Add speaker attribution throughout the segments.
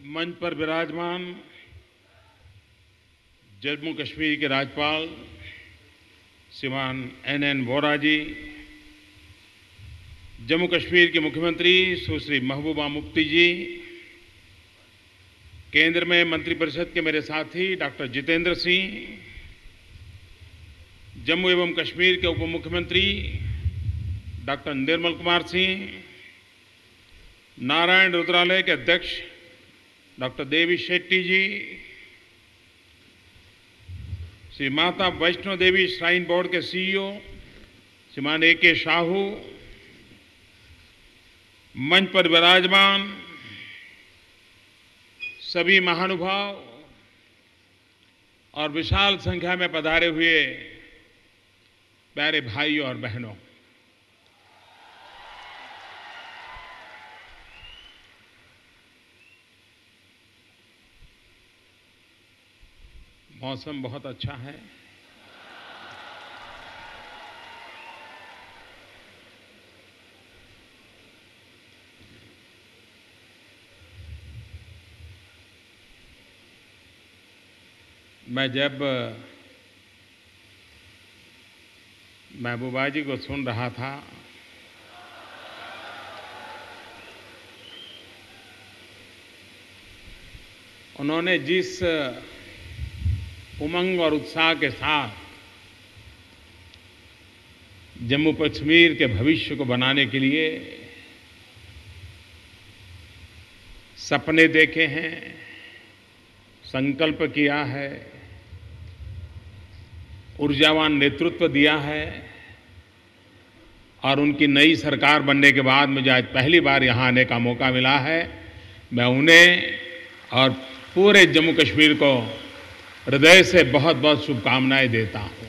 Speaker 1: मंच पर विराजमान जम्मू कश्मीर के राज्यपाल श्रीमान एन वोरा जी, जम्मू कश्मीर के मुख्यमंत्री सुश्री महबूबा मुफ्ती जी, केंद्र में मंत्रिपरिषद के मेरे साथी डॉक्टर जितेंद्र सिंह, जम्मू एवं कश्मीर के उप मुख्यमंत्री डॉक्टर निर्मल कुमार सिंह, नारायण रुद्रालय के अध्यक्ष डॉक्टर देवी शेट्टी जी, श्री माता वैष्णो देवी श्राइन बोर्ड के सीईओ श्रीमान ए.के. साहू, मंच पर विराजमान सभी महानुभाव और विशाल संख्या में पधारे हुए प्यारे भाइयों और बहनों, मौसम बहुत अच्छा है। मैं जब महबूबा जी को सुन रहा था उन्होंने जिस उमंग और उत्साह के साथ जम्मू कश्मीर के भविष्य को बनाने के लिए सपने देखे हैं, संकल्प किया है, ऊर्जावान नेतृत्व दिया है और उनकी नई सरकार बनने के बाद मुझे आज पहली बार यहाँ आने का मौका मिला है, मैं उन्हें और पूरे जम्मू कश्मीर को हृदय से बहुत बहुत शुभकामनाएं देता हूं।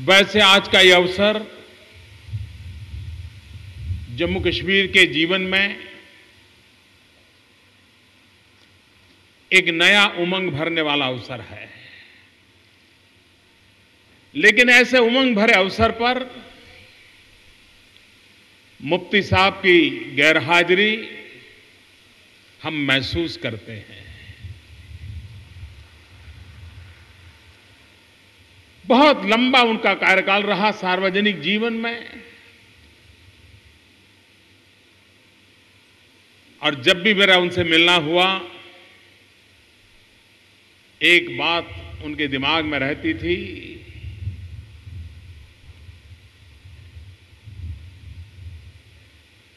Speaker 1: वैसे आज का ये अवसर जम्मू कश्मीर के जीवन में एक नया उमंग भरने वाला अवसर है, लेकिन ऐसे उमंग भरे अवसर पर मुफ्ती साहब की गैरहाजिरी हम महसूस करते हैं। बहुत लंबा उनका कार्यकाल रहा सार्वजनिक जीवन में, और जब भी मेरा उनसे मिलना हुआ एक बात उनके दिमाग में रहती थी,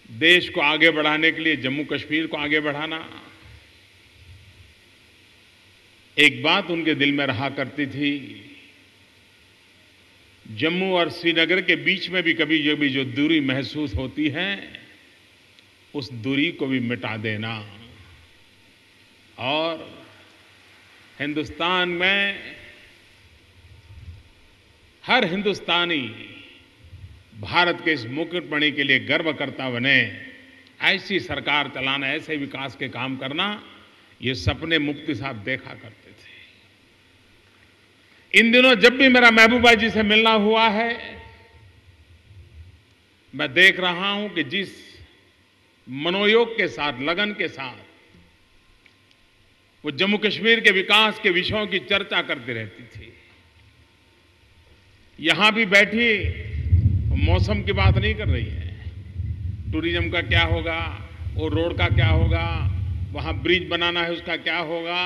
Speaker 1: देश को आगे बढ़ाने के लिए, जम्मू कश्मीर को आगे बढ़ाना, एक बात उनके दिल में रहा करती थी, जम्मू और श्रीनगर के बीच में भी कभी जो दूरी महसूस होती है उस दूरी को भी मिटा देना और हिंदुस्तान में हर हिंदुस्तानी भारत के इस मुकुटमणि के लिए गर्व करता बने, ऐसी सरकार चलाना, ऐसे विकास के काम करना, ये सपने मुफ्ती साहब देखा करते थे। इन दिनों जब भी मेरा महबूबा जी से मिलना हुआ है, मैं देख रहा हूं कि जिस मनोयोग के साथ, लगन के साथ वो जम्मू कश्मीर के विकास के विषयों की चर्चा करती रहती थी। यहां भी बैठी मौसम की बात नहीं कर रही है, टूरिज्म का क्या होगा, वो रोड का क्या होगा, वहां ब्रिज बनाना है उसका क्या होगा।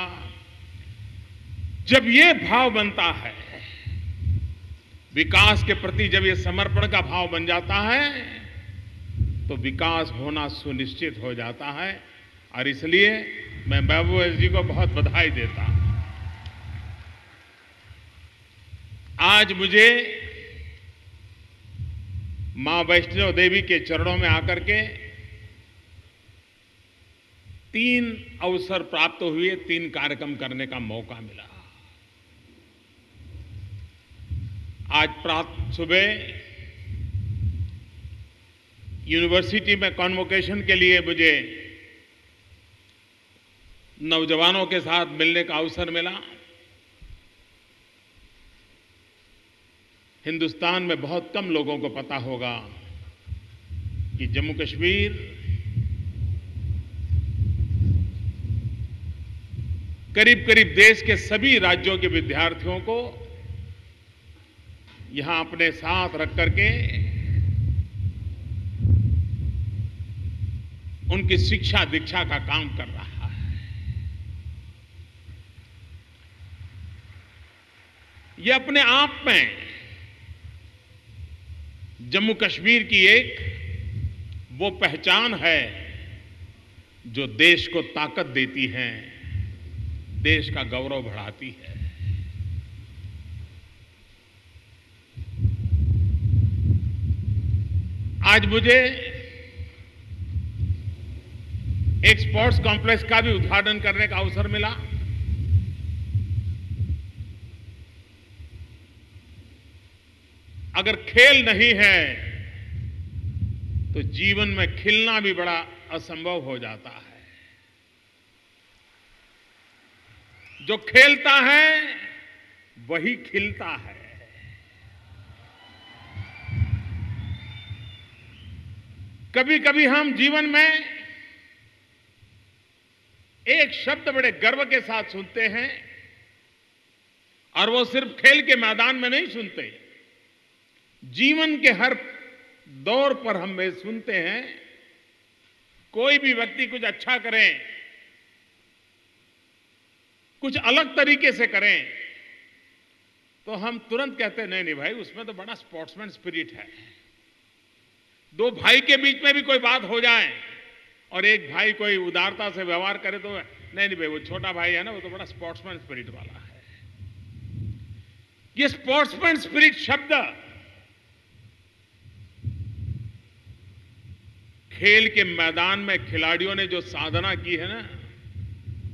Speaker 1: जब ये भाव बनता है, विकास के प्रति जब ये समर्पण का भाव बन जाता है, तो विकास होना सुनिश्चित हो जाता है। और इसलिए मैं महबूबा जी को बहुत बधाई देता हूं। आज मुझे मां वैष्णो देवी के चरणों में आकर के 3 अवसर प्राप्त हुए, 3 कार्यक्रम करने का मौका मिला। आज सुबह यूनिवर्सिटी में कॉन्वोकेशन के लिए मुझे नौजवानों के साथ मिलने का अवसर मिला। हिंदुस्तान में बहुत कम लोगों को पता होगा कि जम्मू कश्मीर करीब करीब देश के सभी राज्यों के विद्यार्थियों को यहां अपने साथ रख करके उनकी शिक्षा दीक्षा का काम कर रहा है। यह अपने आप में जम्मू कश्मीर की एक वो पहचान है जो देश को ताकत देती है, देश का गौरव बढ़ाती है। आज मुझे एक स्पोर्ट्स कॉम्प्लेक्स का भी उद्घाटन करने का अवसर मिला। अगर खेल नहीं है तो जीवन में खिलना भी बड़ा असंभव हो जाता है। जो खेलता है वही खिलता है। कभी कभी हम जीवन में एक शब्द बड़े गर्व के साथ सुनते हैं, और वो सिर्फ खेल के मैदान में नहीं सुनते, जीवन के हर दौर पर हम ये सुनते हैं। कोई भी व्यक्ति कुछ अच्छा करें, कुछ अलग तरीके से करें, तो हम तुरंत कहते हैं नहीं नहीं भाई, उसमें तो बड़ा स्पोर्ट्समैन स्पिरिट है। दो भाई के बीच में भी कोई बात हो जाए और एक भाई कोई उदारता से व्यवहार करे तो नहीं नहीं भाई, वो छोटा भाई है ना, वो तो बड़ा स्पोर्ट्समैन स्पिरिट वाला है। ये स्पोर्ट्समैन स्पिरिट शब्द खेल के मैदान में खिलाड़ियों ने जो साधना की है ना,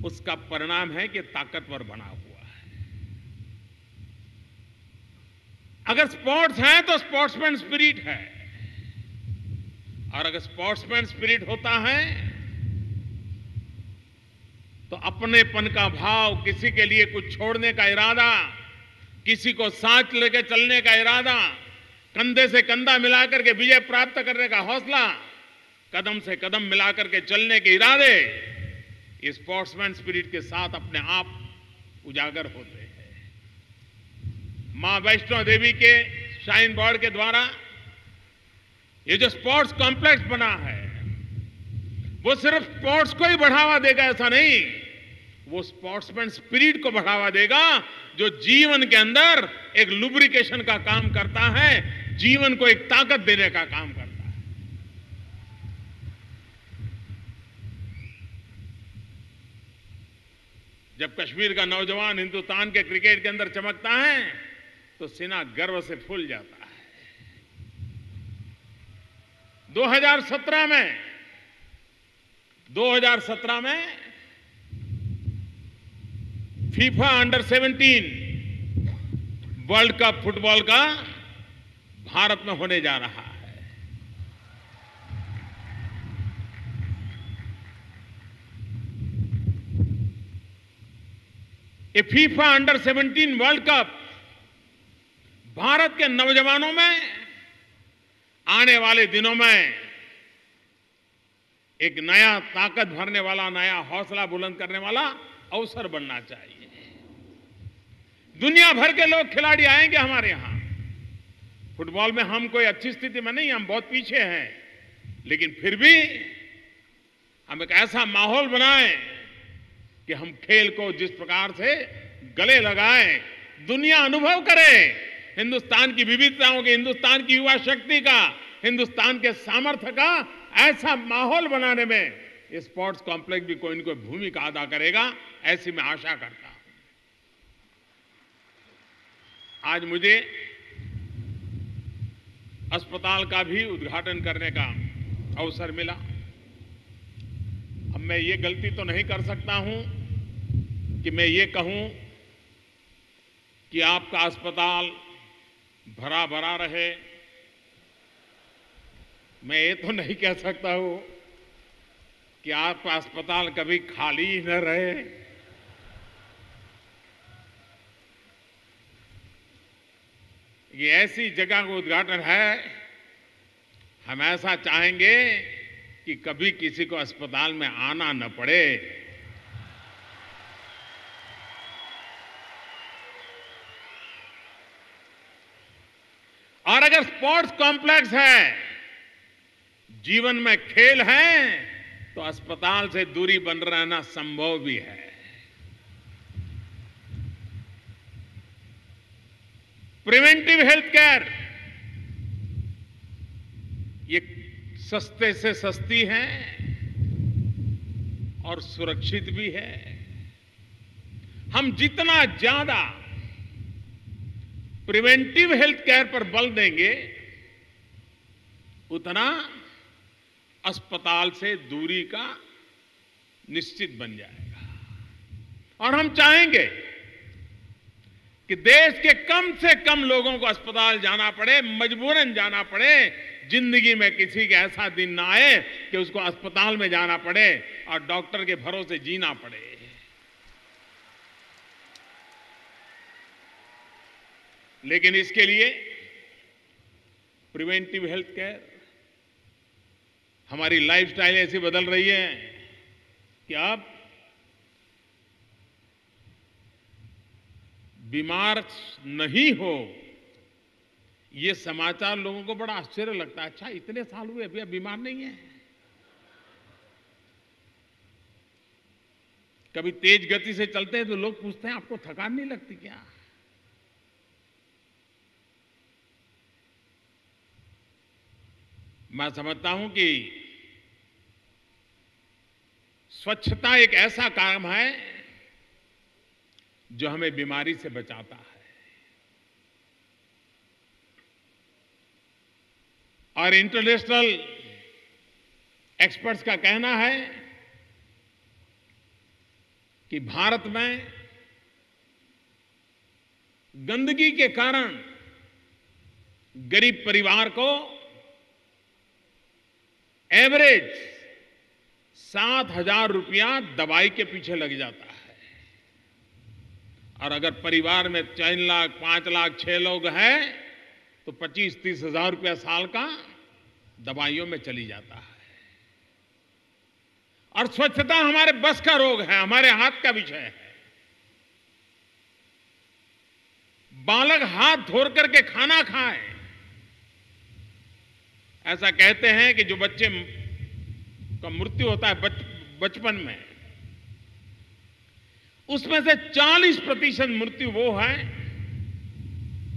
Speaker 1: उसका परिणाम है कि ताकतवर बना हुआ है। अगर स्पोर्ट्स है तो स्पोर्ट्समैन स्पिरिट है, और अगर स्पोर्ट्समैन स्पिरिट होता है तो अपनेपन का भाव, किसी के लिए कुछ छोड़ने का इरादा, किसी को साथ लेकर चलने का इरादा, कंधे से कंधा मिलाकर के विजय प्राप्त करने का हौसला, कदम से कदम मिलाकर के चलने के इरादे, ये स्पोर्ट्समैन स्पिरिट के साथ अपने आप उजागर होते हैं। मां वैष्णो देवी के श्राइन बोर्ड के द्वारा ये जो स्पोर्ट्स कॉम्प्लेक्स बना है, वो सिर्फ स्पोर्ट्स को ही बढ़ावा देगा ऐसा नहीं, वो स्पोर्ट्समैन स्पिरिट को बढ़ावा देगा, जो जीवन के अंदर एक लुब्रिकेशन का काम करता है, जीवन को एक ताकत देने का काम करता है। जब कश्मीर का नौजवान हिंदुस्तान के क्रिकेट के अंदर चमकता है तो सीना गर्व से फूल जाता है। 2017 में FIFA under 17 world cup football का भारत में होने जा रहा है। ये FIFA under 17 world cup Bharat के नौजवानों में आने वाले दिनों में एक नया ताकत भरने वाला, नया हौसला बुलंद करने वाला अवसर बनना चाहिए। दुनिया भर के लोग खिलाड़ी आएंगे हमारे यहां। फुटबॉल में हम कोई अच्छी स्थिति में नहीं, हम बहुत पीछे हैं, लेकिन फिर भी हम एक ऐसा माहौल बनाएं कि हम खेल को जिस प्रकार से गले लगाएं, दुनिया अनुभव करे हिंदुस्तान की विविधताओं के, हिंदुस्तान की युवा शक्ति का, हिंदुस्तान के सामर्थ्य का। ऐसा माहौल बनाने में ये स्पोर्ट्स कॉम्प्लेक्स भी कोई न कोई भूमिका अदा करेगा, ऐसी मैं आशा करता हूं। आज मुझे अस्पताल का भी उद्घाटन करने का अवसर मिला। अब मैं ये गलती तो नहीं कर सकता हूं कि मैं ये कहूं कि आपका अस्पताल भरा भरा रहे। मैं ये तो नहीं कह सकता हूं कि आपका अस्पताल कभी खाली ही न रहे। ये ऐसी जगह का उद्घाटन है, हम ऐसा चाहेंगे कि कभी किसी को अस्पताल में आना न पड़े। और अगर स्पोर्ट्स कॉम्प्लेक्स है, जीवन में खेल है, तो अस्पताल से दूरी बन रहना संभव भी है। प्रिवेंटिव हेल्थ केयर ये सस्ते से सस्ती है और सुरक्षित भी है। हम जितना ज्यादा प्रिवेंटिव हेल्थ केयर पर बल देंगे, उतना अस्पताल से दूरी का निश्चित बन जाएगा। और हम चाहेंगे कि देश के कम से कम लोगों को अस्पताल जाना पड़े, मजबूरन जाना पड़े। जिंदगी में किसी का ऐसा दिन ना आए कि उसको अस्पताल में जाना पड़े और डॉक्टर के भरोसे जीना पड़े। लेकिन इसके लिए प्रिवेंटिव हेल्थ केयर, हमारी लाइफस्टाइल ऐसी बदल रही है कि अब बीमार नहीं हो, ये समाचार लोगों को बड़ा आश्चर्य लगता है। अच्छा, इतने साल हुए अभी बीमार नहीं है। कभी तेज गति से चलते हैं तो लोग पूछते हैं आपको थकान नहीं लगती क्या? मैं समझता हूं कि स्वच्छता एक ऐसा काम है जो हमें बीमारी से बचाता है। और इंटरनेशनल एक्सपर्ट्स का कहना है कि भारत में गंदगी के कारण गरीब परिवार को एवरेज 7,000 रुपया दवाई के पीछे लग जाता है। और अगर परिवार में 3 लाख, 5 लाख, 6 लोग हैं तो 25-30 हजार रुपया साल का दवाइयों में चली जाता है। और स्वच्छता हमारे बस का रोग है, हमारे हाथ का विषय है। बालक हाथ धो करके खाना खाएं। ऐसा कहते हैं कि जो बच्चे का मृत्यु होता है बचपन में, उसमें से 40% मृत्यु वो है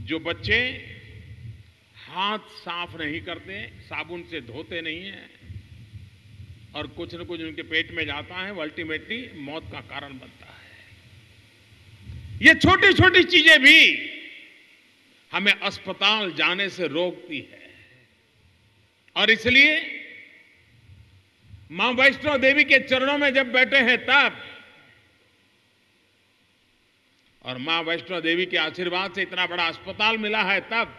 Speaker 1: जो बच्चे हाथ साफ नहीं करते, साबुन से धोते नहीं हैं और कुछ न कुछ उनके पेट में जाता है, वो अल्टीमेटली मौत का कारण बनता है। ये छोटी छोटी चीजें भी हमें अस्पताल जाने से रोकती है। और इसलिए मां वैष्णो देवी के चरणों में जब बैठे हैं तब, और मां वैष्णो देवी के आशीर्वाद से इतना बड़ा अस्पताल मिला है तब,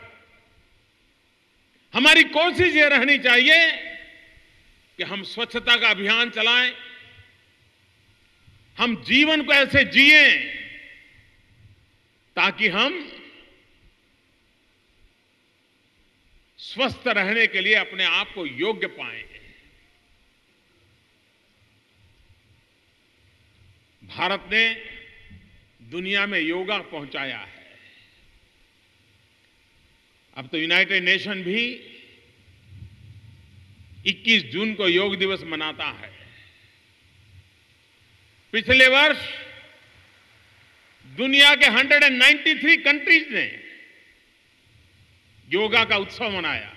Speaker 1: हमारी कोशिश ये रहनी चाहिए कि हम स्वच्छता का अभियान चलाएं, हम जीवन को ऐसे जिएं ताकि हम स्वस्थ रहने के लिए अपने आप को योग्य पाएं। भारत ने दुनिया में योगा पहुंचाया है। अब तो यूनाइटेड नेशन भी 21 जून को योग दिवस मनाता है। पिछले वर्ष दुनिया के 193 कंट्रीज ने योगा का उत्सव मनाया।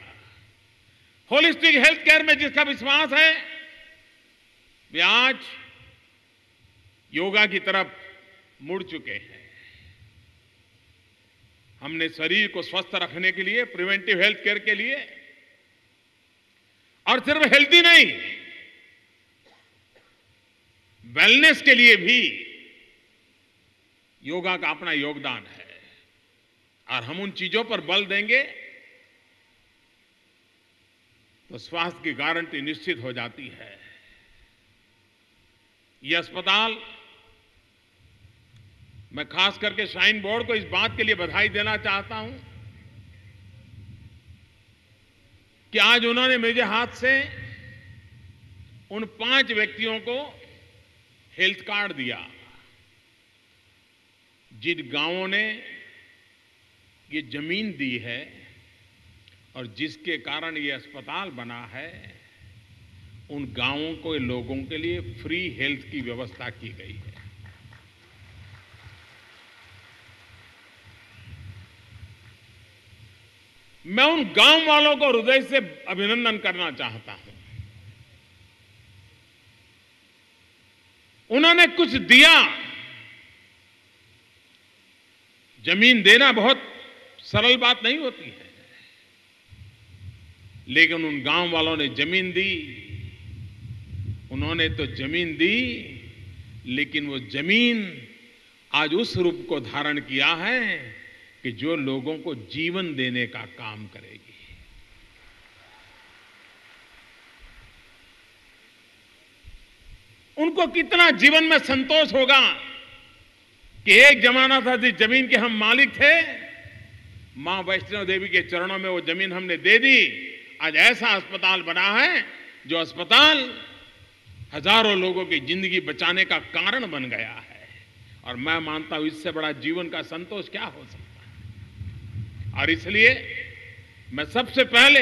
Speaker 1: होलिस्टिक हेल्थ केयर में जिसका विश्वास है, वे आज योगा की तरफ मुड़ चुके हैं। हमने शरीर को स्वस्थ रखने के लिए, प्रिवेंटिव हेल्थ केयर के लिए, और सिर्फ हेल्थी नहीं, वेलनेस के लिए भी योगा का अपना योगदान है। और हम उन चीजों पर बल देंगे तो स्वास्थ्य की गारंटी निश्चित हो जाती है। यह अस्पताल, मैं खास करके श्राइन बोर्ड को इस बात के लिए बधाई देना चाहता हूं कि आज उन्होंने मेरे हाथ से उन 5 व्यक्तियों को हेल्थ कार्ड दिया, जिन गांवों ने ये जमीन दी है और जिसके कारण ये अस्पताल बना है, उन गांवों के लोगों के लिए फ्री हेल्थ की व्यवस्था की गई है। मैं उन गांव वालों को हृदय से अभिनंदन करना चाहता हूं। उन्होंने कुछ दिया। जमीन देना बहुत सरल बात नहीं होती है, लेकिन उन गांव वालों ने जमीन दी। उन्होंने तो जमीन दी, लेकिन वो जमीन आज उस रूप को धारण किया है कि जो लोगों को जीवन देने का काम करेगी। उनको कितना जीवन में संतोष होगा कि एक जमाना था जिस जमीन के हम मालिक थे, मां वैष्णो देवी के चरणों में वो जमीन हमने दे दी। आज ऐसा अस्पताल बना है जो अस्पताल हजारों लोगों की जिंदगी बचाने का कारण बन गया है। और मैं मानता हूं इससे बड़ा जीवन का संतोष क्या हो सकता है। और इसलिए मैं सबसे पहले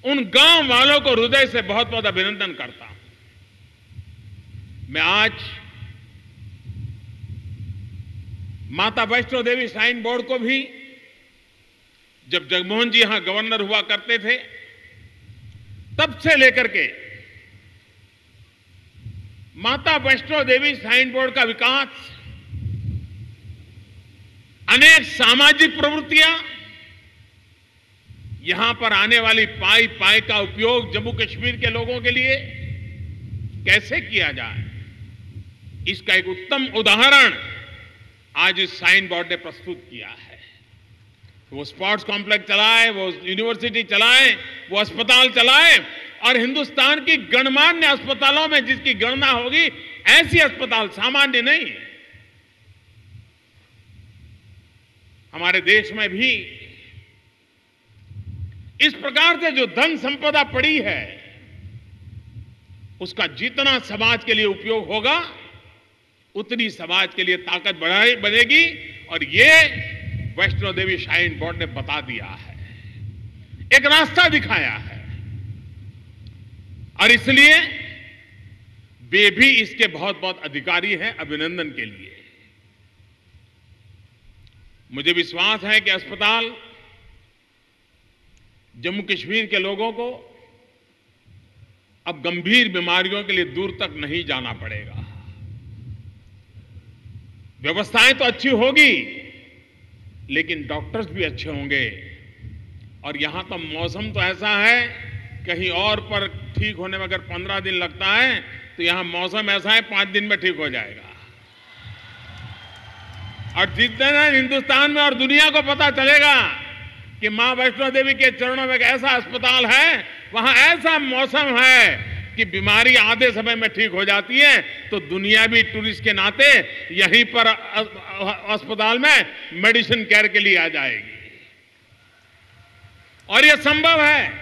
Speaker 1: उन गांव वालों को हृदय से बहुत बहुत अभिनंदन करता हूं। मैं आज माता वैष्णो देवी श्राइन बोर्ड को भी, जब जगमोहन जी यहां गवर्नर हुआ करते थे, तब से लेकर के माता वैष्णो देवी श्राइन बोर्ड का विकास, अनेक सामाजिक प्रवृत्तियां, यहां पर आने वाली पाई का उपयोग जम्मू कश्मीर के लोगों के लिए कैसे किया जाए, इसका एक उत्तम उदाहरण आज इस श्राइन बोर्ड ने प्रस्तुत किया है। वो स्पोर्ट्स कॉम्प्लेक्स चलाए, वो यूनिवर्सिटी चलाए, वो अस्पताल चलाए, और हिंदुस्तान की गणमान्य अस्पतालों में जिसकी गणना होगी, ऐसी अस्पताल सामान्य नहीं है। हमारे देश में भी इस प्रकार से जो धन संपदा पड़ी है, उसका जितना समाज के लिए उपयोग होगा, उतनी समाज के लिए ताकत बनेगी। और ये वैष्णो देवी श्राइन बोर्ड ने बता दिया है, एक रास्ता दिखाया है, और इसलिए वे भी इसके बहुत बहुत अधिकारी हैं। अभिनंदन के लिए मुझे विश्वास है कि अस्पताल जम्मू कश्मीर के लोगों को अब गंभीर बीमारियों के लिए दूर तक नहीं जाना पड़ेगा। व्यवस्थाएं तो अच्छी होगी, लेकिन डॉक्टर्स भी अच्छे होंगे। और यहां तो मौसम तो ऐसा है, कहीं और पर ठीक होने में अगर 15 दिन लगता है, तो यहां मौसम ऐसा है 5 दिन में ठीक हो जाएगा। और जिस दिन हिंदुस्तान में और दुनिया को पता चलेगा कि मां वैष्णो देवी के चरणों में एक ऐसा अस्पताल है, वहां ऐसा मौसम है कि बीमारी आधे समय में ठीक हो जाती है, तो दुनिया भी टूरिस्ट के नाते यहीं पर अस्पताल में मेडिसिन केयर के लिए आ जाएगी। और यह संभव है।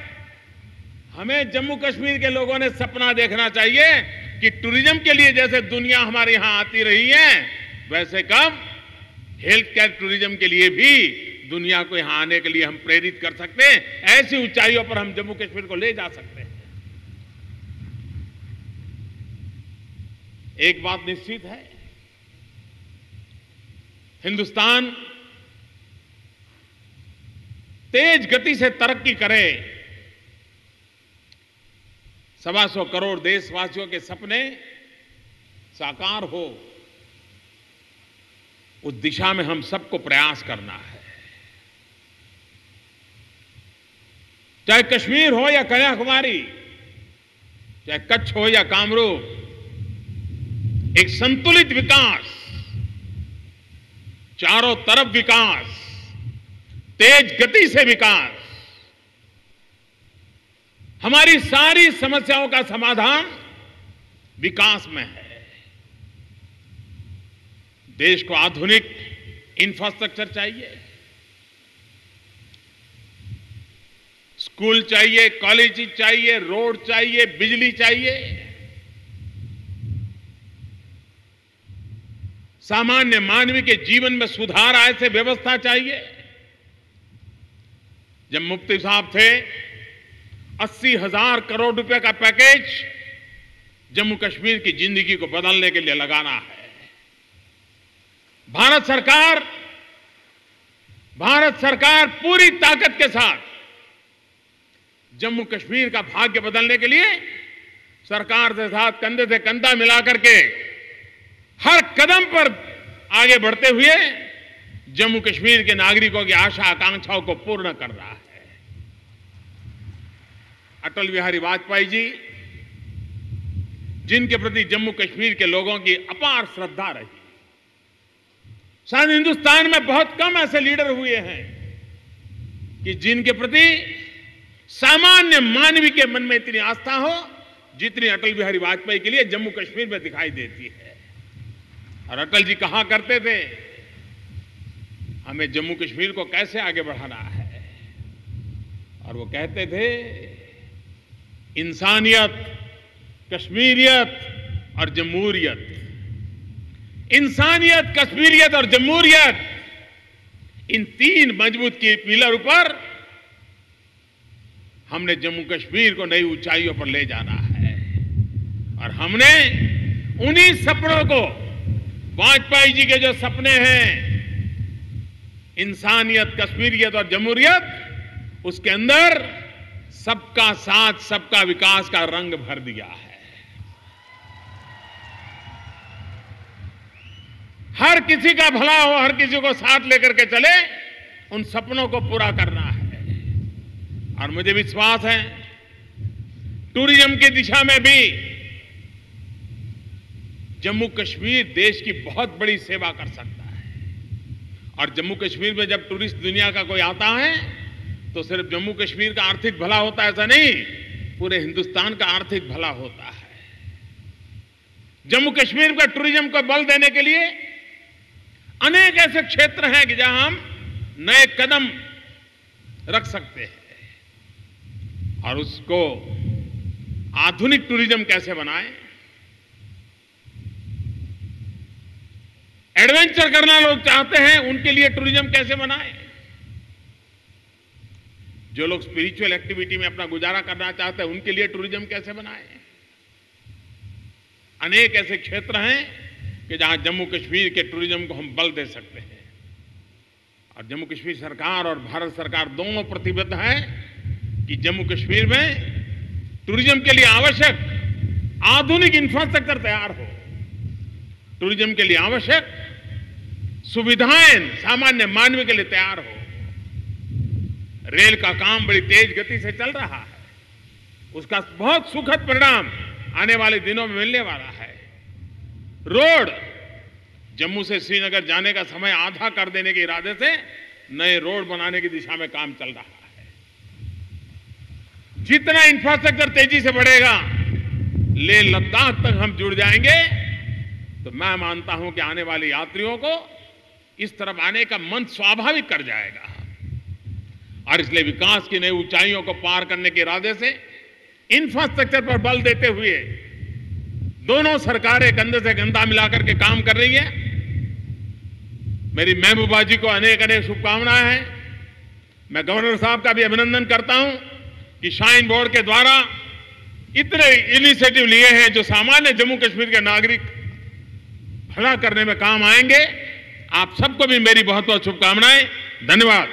Speaker 1: हमें जम्मू कश्मीर के लोगों ने सपना देखना चाहिए कि टूरिज्म के लिए जैसे दुनिया हमारे यहां आती रही है, वैसे कब हेल्थ केयर टूरिज्म के लिए भी दुनिया को यहां आने के लिए हम प्रेरित कर सकते हैं। ऐसी ऊंचाइयों पर हम जम्मू कश्मीर को ले जा सकते हैं। एक बात निश्चित है, हिंदुस्तान तेज गति से तरक्की करे, 125 करोड़ देशवासियों के सपने साकार हो, उस दिशा में हम सबको प्रयास करना है। चाहे कश्मीर हो या कन्याकुमारी, चाहे कच्छ हो या कामरूप, एक संतुलित विकास, चारों तरफ विकास, तेज गति से विकास, हमारी सारी समस्याओं का समाधान विकास में है। देश को आधुनिक इंफ्रास्ट्रक्चर चाहिए, स्कूल चाहिए, कॉलेज चाहिए, रोड चाहिए, बिजली चाहिए। सामान्य मानवी के जीवन में सुधार आए से व्यवस्था चाहिए। जब मुफ्ती साहब थे 80,000 करोड़ रुपए का पैकेज जम्मू कश्मीर की जिंदगी को बदलने के लिए लगाना है। भारत सरकार पूरी ताकत के साथ जम्मू कश्मीर का भाग्य बदलने के लिए सरकार के साथ कंधे से कंधा मिलाकर के हर कदम पर आगे बढ़ते हुए जम्मू कश्मीर के नागरिकों की आशा आकांक्षाओं को पूर्ण कर रहा है। अटल बिहारी वाजपेयी जी, जिनके प्रति जम्मू कश्मीर के लोगों की अपार श्रद्धा रही, शायद हिंदुस्तान में बहुत कम ऐसे लीडर हुए हैं कि जिनके प्रति सामान्य मानवी के मन में इतनी आस्था हो जितनी अटल बिहारी वाजपेयी के लिए जम्मू कश्मीर में दिखाई देती है। और अटल जी कहा करते थे, हमें जम्मू कश्मीर को कैसे आगे बढ़ाना है। और वो कहते थे, इंसानियत, कश्मीरियत और जमहूरियत। इंसानियत, कश्मीरियत और जमहूरियत, इन तीन मजबूत की पिलर ऊपर हमने जम्मू कश्मीर को नई ऊंचाइयों पर ले जाना है। और हमने उन्हीं सपनों को, वाजपेयी जी के जो सपने हैं, इंसानियत, कश्मीरियत और जमहूरियत, उसके अंदर सबका साथ, सबका विकास का रंग भर दिया है। हर किसी का भला हो, हर किसी को साथ लेकर के चले, उन सपनों को पूरा करना है। और मुझे विश्वास है टूरिज्म की दिशा में भी जम्मू कश्मीर देश की बहुत बड़ी सेवा कर सकता है। और जम्मू कश्मीर में जब टूरिस्ट दुनिया का कोई आता है तो सिर्फ जम्मू कश्मीर का आर्थिक भला होता है ऐसा नहीं, पूरे हिंदुस्तान का आर्थिक भला होता है। जम्मू कश्मीर का टूरिज्म को बल देने के लिए अनेक ऐसे क्षेत्र हैं कि जहां हम नए कदम रख सकते हैं। और उसको आधुनिक टूरिज्म कैसे बनाएं, एडवेंचर करना लोग चाहते हैं, उनके लिए टूरिज्म कैसे बनाएं। जो लोग स्पिरिचुअल एक्टिविटी में अपना गुजारा करना चाहते हैं, उनके लिए टूरिज्म कैसे बनाएं। अनेक ऐसे क्षेत्र हैं कि जहां जम्मू कश्मीर के टूरिज्म को हम बल दे सकते हैं। और जम्मू कश्मीर सरकार और भारत सरकार दोनों प्रतिबद्ध हैं कि जम्मू कश्मीर में टूरिज्म के लिए आवश्यक आधुनिक इंफ्रास्ट्रक्चर तैयार हो, टूरिज्म के लिए आवश्यक सुविधाएं सामान्य मानव के लिए तैयार हो। रेल का काम बड़ी तेज गति से चल रहा है, उसका बहुत सुखद परिणाम आने वाले दिनों में मिलने वाला है। रोड, जम्मू से श्रीनगर जाने का समय आधा कर देने के इरादे से नए रोड बनाने की दिशा में काम चल रहा है। जितना इंफ्रास्ट्रक्चर तेजी से बढ़ेगा, लेह लद्दाख तक हम जुड़ जाएंगे, तो मैं मानता हूं कि आने वाले यात्रियों को इस तरफ आने का मन स्वाभाविक कर जाएगा। और इसलिए विकास की नई ऊंचाइयों को पार करने के इरादे से इंफ्रास्ट्रक्चर पर बल देते हुए दोनों सरकारें कंधे से कंधा मिलाकर के काम कर रही है। मेरी महबूबा जी को अनेक अनेक शुभकामनाएं हैं। मैं गवर्नर साहब का भी अभिनंदन करता हूं कि श्राइन बोर्ड के द्वारा इतने इनिशिएटिव लिए हैं जो सामान्य जम्मू कश्मीर के नागरिक भला करने में काम आएंगे। आप सबको भी मेरी बहुत बहुत शुभकामनाएं। धन्यवाद।